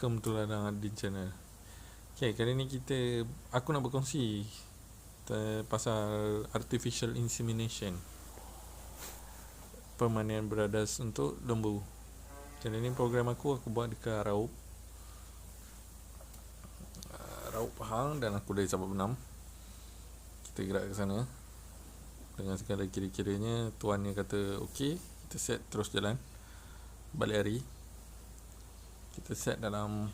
Welcome to Ladang Adin Channel. Okay, kali ni aku nak berkongsi pasal artificial insemination, permanian beradas untuk lembu. Kali ni program aku buat dekat Raup Pahang, dan aku dari Sabak Benam. Kita gerak ke sana dengan segala kira-kiranya. Tuannya kata okey, kita set terus jalan. Balik hari kita set dalam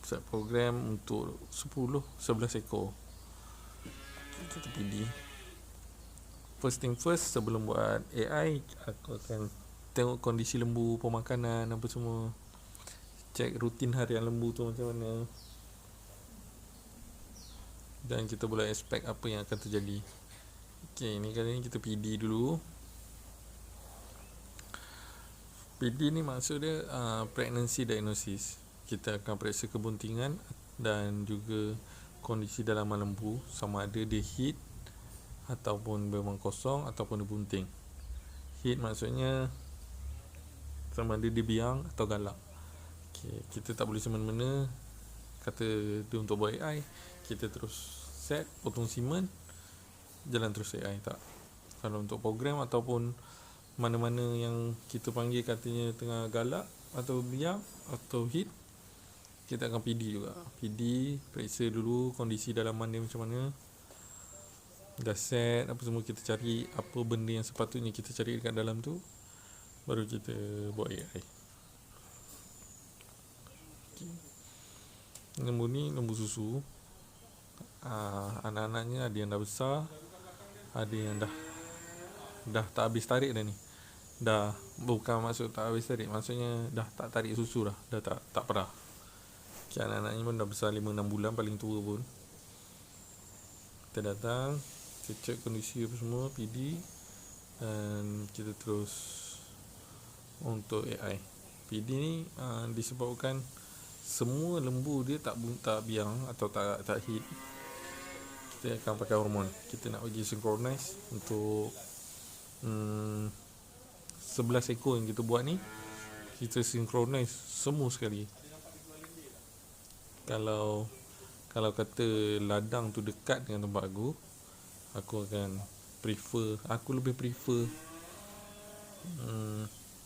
set program untuk 10-11 ekor. Kita pilih. First thing first, sebelum buat AI, aku akan tengok kondisi lembu, pemakanan apa semua, cek rutin harian lembu tu macam mana, dan kita boleh expect apa yang akan terjadi. Okay, kali ni kita PD dulu. PD ni maksud dia pregnancy diagnosis. Kita akan periksa kebuntingan dan juga kondisi dalaman lembu, sama ada dia heat ataupun memang kosong ataupun dia bunting. Heat maksudnya sama ada dia biang atau galak. Okay, kita tak boleh semena-mena kata dia untuk buat AI kita terus set, potong simen, jalan terus AI. Tak. Kalau untuk program ataupun mana-mana yang kita panggil katanya tengah galak atau biang atau hit, kita akan PD juga. PD, periksa dulu kondisi dalaman dia macam mana. Dah set apa semua, kita cari apa benda yang sepatutnya kita cari dekat dalam tu, baru kita buat AI. Okay. Lembu ni lembu susu. Anak-anaknya ada yang dah besar, ada yang dah tak habis tarik dah ni. Dah bukan maksud tak habis tarik, maksudnya dah tak tarik susu dah tak perah. Okay, anak-anaknya pun dah besar 5-6 bulan paling tua pun. Kita datang, kita cek kondisi apa semua, PD, dan kita terus untuk AI. PD ni disebabkan semua lembu dia tak biang atau tak hit, kita akan pakai hormon. Kita nak bagi synchronize untuk 11 ekor yang kita buat ni, kita synchronize semua sekali. Kalau kata ladang tu dekat dengan tempat aku lebih prefer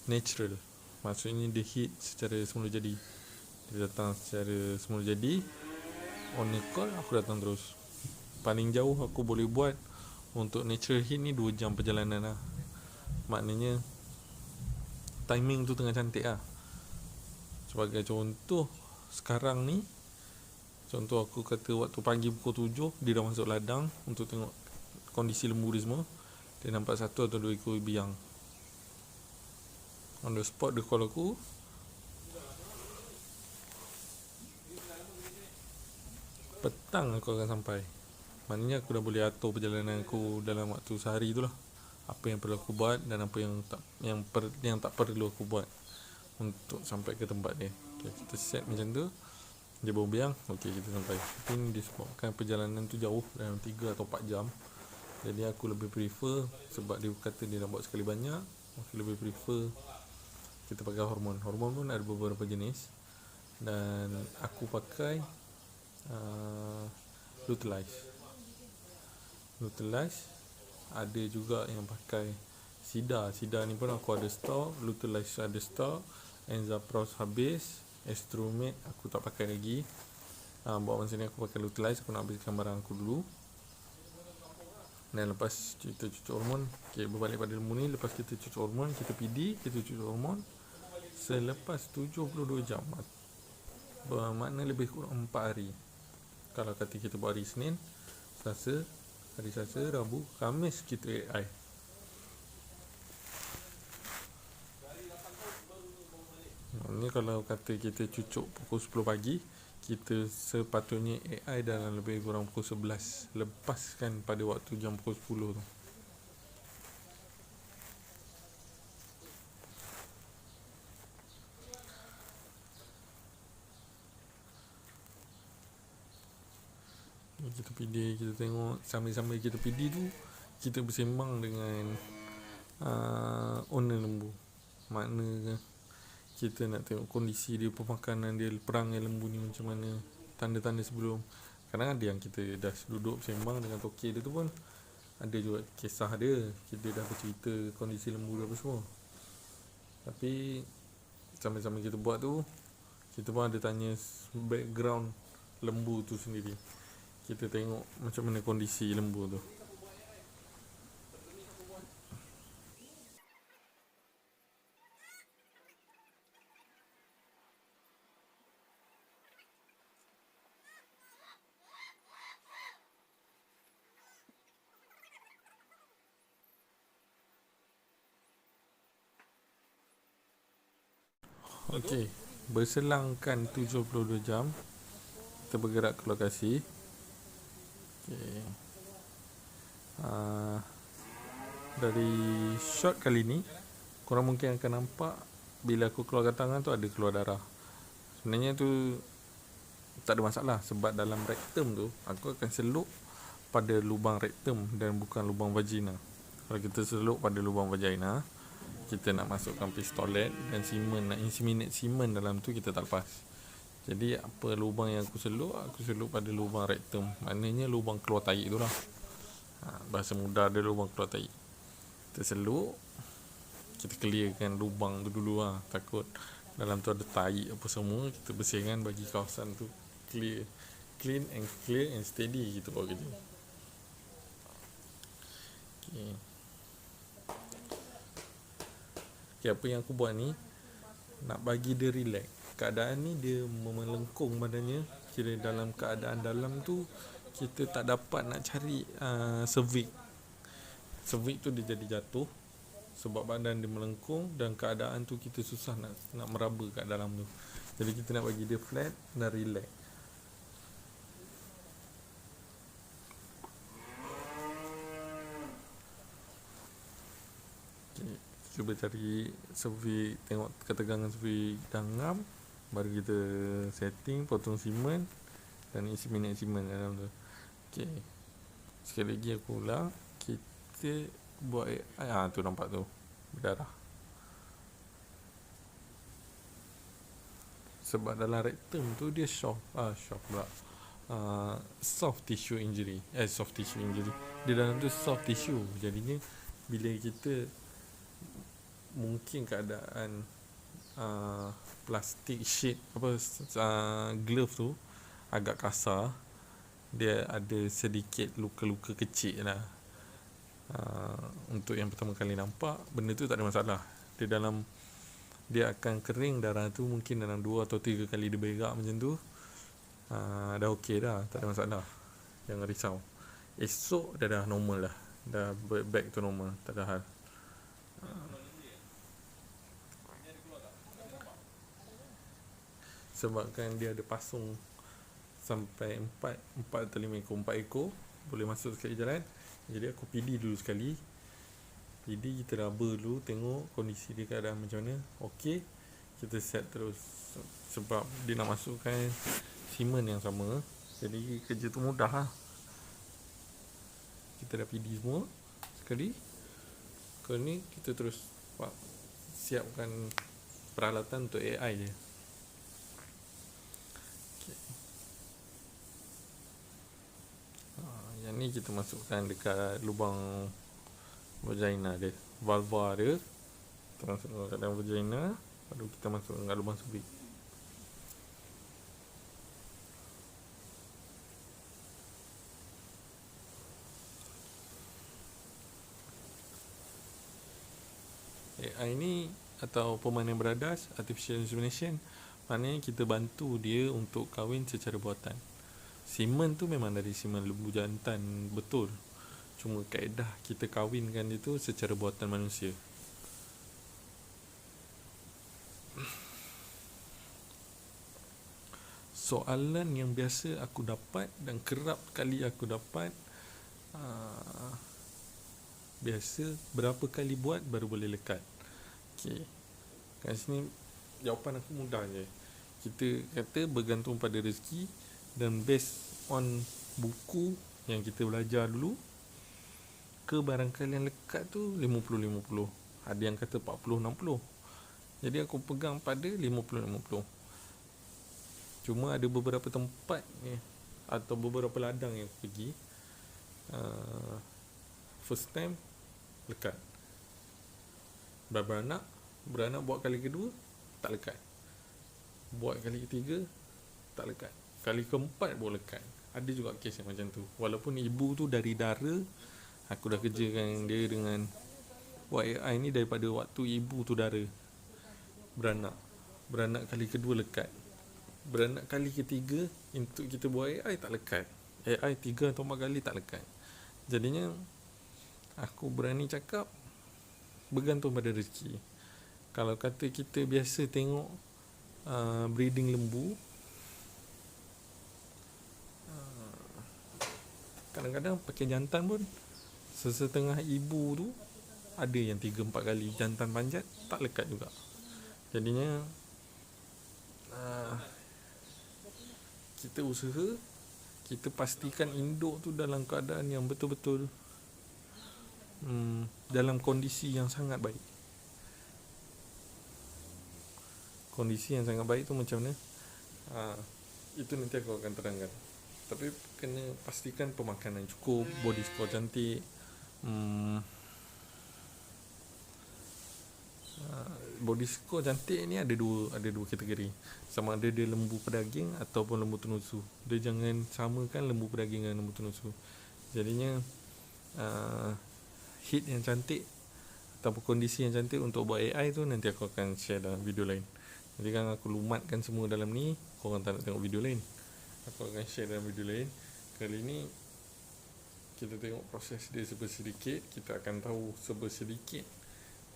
natural. Maksudnya dia hit secara semula jadi, dia datang secara semula jadi, on the call aku datang terus. Paling jauh aku boleh buat untuk natural hit ni 2 jam perjalanan lah. Maknanya timing tu tengah cantik lah. Sebagai contoh, sekarang ni, contoh aku kata waktu pagi pukul 7 dia dah masuk ladang untuk tengok kondisi lembu dia semua. Dia nampak 1 atau 2 ekor biang. On the spot dia call aku, petang aku akan sampai. Maknanya aku dah boleh atur perjalanan aku dalam waktu sehari tu lah. Apa yang perlu aku buat dan apa yang tak perlu aku buat untuk sampai ke tempat dia. Okay, kita set macam tu. Dia baru biang, okey kita sampai. Tapi disebabkan perjalanan tu jauh, dalam 3 atau 4 jam. Jadi aku lebih prefer, sebab dia kata dia nak buat sekali banyak, aku lebih prefer kita pakai hormon. Hormon pun ada beberapa jenis, dan aku pakai Lutelize. Ada juga yang pakai Sida ni pun aku ada stok. Lutelize ada stok. Enzaprost habis. Estromate aku tak pakai lagi. Buat masa ni aku pakai Lutelize. Aku nak habiskan barang aku dulu. Dan lepas kita cucuk hormon, okay, berbalik pada lembu ni, lepas kita cucuk hormon, kita PD, kita cucuk hormon selepas 72 jam, bermakna lebih kurang 4 hari. Kalau kata kita buat hari Senin, hari Selasa, Rabu, Khamis kita AI. Ini kalau kata kita cucuk pukul 10 pagi, kita sepatutnya AI dalam lebih kurang pukul 11, lepaskan pada waktu jam pukul 10 tu. Kita PD, kita tengok, sambil-sambil kita PD tu, kita bersembang dengan owner lembu. Makna kita nak tengok kondisi dia, pemakanan dia, perangai lembu ni macam mana, tanda-tanda sebelum. Kadang ada yang kita dah duduk sembang dengan toke dia tu pun ada juga kisah dia, kita dah bercerita kondisi lembu dia apa semua. Tapi sama-sama kita buat tu, kita pun ada tanya background lembu tu sendiri. Kita tengok macam mana kondisi lembu tu. Okey, berselangkan 72 jam kita bergerak ke lokasi. Okey. Dari shot kali ni korang mungkin akan nampak bila aku keluarkan tangan tu ada keluar darah. Sebenarnya tu tak ada masalah sebab dalam rektum tu aku akan seluk pada lubang rektum dan bukan lubang vagina. Kalau kita seluk pada lubang vagina, kita nak masukkan pistolet dan semen, nak inseminate semen dalam tu, kita tak lepas. Jadi apa lubang yang aku seluk pada lubang rektum. Maknanya lubang keluar tahi tu lah. Bahasa mudah dia lubang keluar tahi. Kita seluk, kita clearkan lubang tu dulu lah. Takut dalam tu ada tahi apa semua, kita bersihkan bagi kawasan tu clean and clear and steady, kita buat kerja. Okay, apa yang aku buat ni nak bagi dia relax. Keadaan ni dia melengkung badannya, kira dalam keadaan dalam tu kita tak dapat nak cari cervix tu, dia jadi jatuh sebab badan dia melengkung dan keadaan tu kita susah nak meraba kat dalam tu. Jadi kita nak bagi dia flat dan relax. Okay, cuba cari cervix, tengok ketegangan cervix dangam, baru kita setting, potong semen dan isi minyak semen dalam tu. Okay, sekali lagi aku ulang, kita buat tu nampak tu berdarah sebab dalam rektum tu dia soft tissue injury. Dia dalam tu soft tissue, jadinya bila kita mungkin keadaan plastik sheet glove tu agak kasar, dia ada sedikit luka-luka kecil lah. Untuk yang pertama kali nampak, benda tu tak ada masalah. Dia akan kering darah tu mungkin dalam 2 atau 3 kali dia berak macam tu. Dah okey dah, tak ada masalah. Jangan risau. Esok dah normal lah. Dah back to normal, tak ada hal. Sebabkan dia ada pasung sampai 4 atau 5 ekor, 4 ekor boleh masuk sekali jalan. Jadi aku PD dulu sekali. PD kita raba dulu, tengok kondisi dia keadaan macam mana. Okey, kita set terus. Sebab dia nak masukkan semen yang sama, jadi kerja tu mudah lah. Kita dah PD semua sekali. Kali ni kita terus siapkan peralatan untuk AI je. Yang ni kita masukkan dekat lubang vagina dia, vulva dia. Kita masukkan kat dalam vagina, baru kita masukkan kat lubang cervix. AI ni atau pemandangan beradas, artificial insemination, maknanya kita bantu dia untuk kahwin secara buatan. Semen tu memang dari semen lembu jantan betul, cuma kaedah kita kahwinkan dia tu secara buatan manusia. Soalan yang biasa aku dapat dan kerap kali aku dapat, biasa berapa kali buat baru boleh lekat. Okay, kat sini jawapan aku mudah je. Kita kata bergantung pada rezeki dan based on buku yang kita belajar dulu, kebarangkalian lekat tu 50-50. Ada yang kata 40-60. Jadi aku pegang pada 50-50. Cuma ada beberapa tempat ni atau beberapa ladang yang aku pergi, first time lekat, beranak buat kali kedua tak lekat, buat kali ketiga tak lekat, kali keempat baru lekat. Ada juga kes yang macam tu. Walaupun ibu tu dari dara, aku dah kerjakan dia dengan buat AI ni daripada waktu ibu tu dara. Beranak kali kedua lekat, beranak kali ketiga untuk kita buat AI tak lekat, AI 3 atau 4 kali tak lekat. Jadinya aku berani cakap bergantung pada rezeki. Kalau kata kita biasa tengok breeding lembu, kadang-kadang pakai jantan pun sesetengah ibu tu ada yang 3-4 kali jantan panjat tak lekat juga. Jadinya kita usaha, kita pastikan induk tu dalam keadaan yang betul-betul dalam kondisi yang sangat baik. Kondisi yang sangat baik tu macam mana? Itu nanti aku akan terangkan. Tapi kena pastikan pemakanan cukup, body score cantik. Body score cantik ni ada dua kategori. Sama ada dia lembu pedaging ataupun lembu tenusu. Dia jangan samakan lembu pedaging dengan lembu tenusu. Jadinya heat yang cantik ataupun kondisi yang cantik untuk buat AI tu nanti aku akan share dalam video lain. Jadi kan aku lumatkan semua dalam ni, korang tak nak tengok video lain, aku akan share dalam video lain. Kali ni kita tengok proses dia sedikit. Kita akan tahu sedikit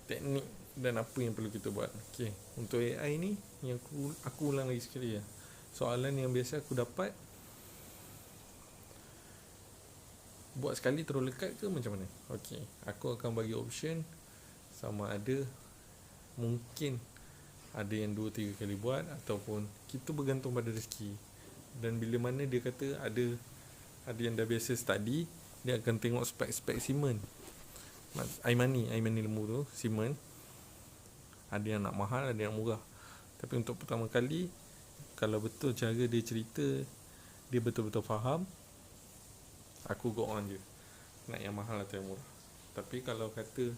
teknik dan apa yang perlu kita buat. Okay, untuk AI ni yang aku ulang lagi sekali ya. Soalan yang biasa aku dapat, buat sekali terus lekat ke macam mana? Okay, aku akan bagi option. Sama ada mungkin ada yang 2-3 kali buat, ataupun kita bergantung pada rezeki. Dan bila mana dia kata ada yang dah biasa study, dia akan tengok spek-spek semen Aimani lembu tu, semen. Ada yang nak mahal, ada yang murah. Tapi untuk pertama kali, kalau betul cara dia cerita, dia betul-betul faham, aku go on je, nak yang mahal atau yang murah. Tapi kalau kata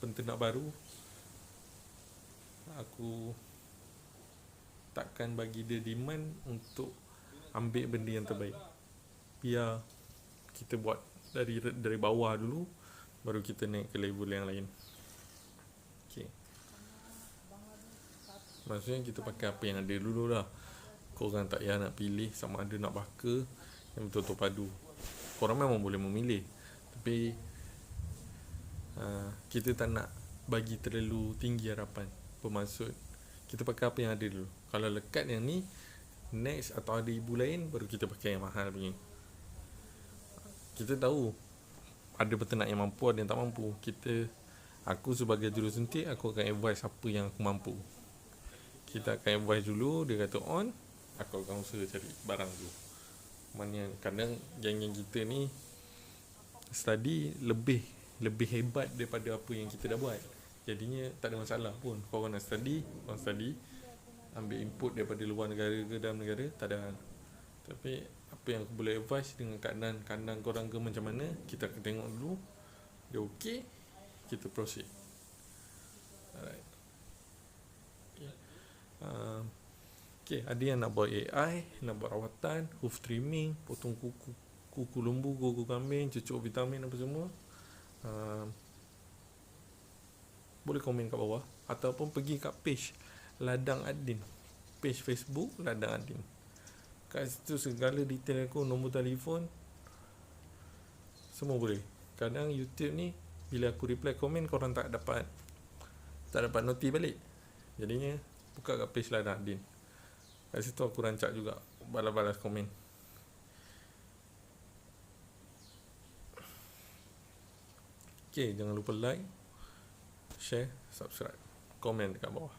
penternak baru, aku takkan bagi dia demand untuk ambil benda yang terbaik. Biar kita buat dari bawah dulu, baru kita naik ke level yang lain. Okay, maksudnya kita pakai apa yang ada dulu lah. Korang tak payah nak pilih sama ada nak baka yang betul-betul padu. Korang memang boleh memilih, tapi kita tak nak bagi terlalu tinggi harapan. Bermaksud kita pakai apa yang ada dulu. Kalau lekat yang ni, next atau ada ibu lain, baru kita pakai yang mahal punya. Kita tahu ada peternak yang mampu, ada yang tak mampu. Aku sebagai jurusuntik, aku akan advise apa yang aku mampu. Kita akan advise dulu. Dia kata on, aku akan usaha cari barang dulu. Mana kadang yang kita ni study lebih hebat daripada apa yang kita dah buat. Jadinya tak ada masalah pun. Korang nak study, korang study, ambil input daripada luar negara ke dalam negara, tak ada. Tapi apa yang aku boleh advise dengan keadaan kandang korang ke macam mana, kita akan tengok dulu. Dia okey, kita proceed. Alright. Okay, ada yang nak buat AI, nak buat rawatan, hoof trimming, potong kuku lembu, kuku kambing, cucuk vitamin apa semua. Boleh komen kat bawah, ataupun pergi kat page Ladang Adin, page Facebook Ladang Adin. Kat situ segala detail aku, nombor telefon, semua boleh. Kadang YouTube ni bila aku reply komen, korang tak dapat noti balik. Jadinya buka kat page Ladang Adin. Kat situ aku rancak juga balas-balas komen. Okay, jangan lupa like, share, subscribe, komen dekat bawah.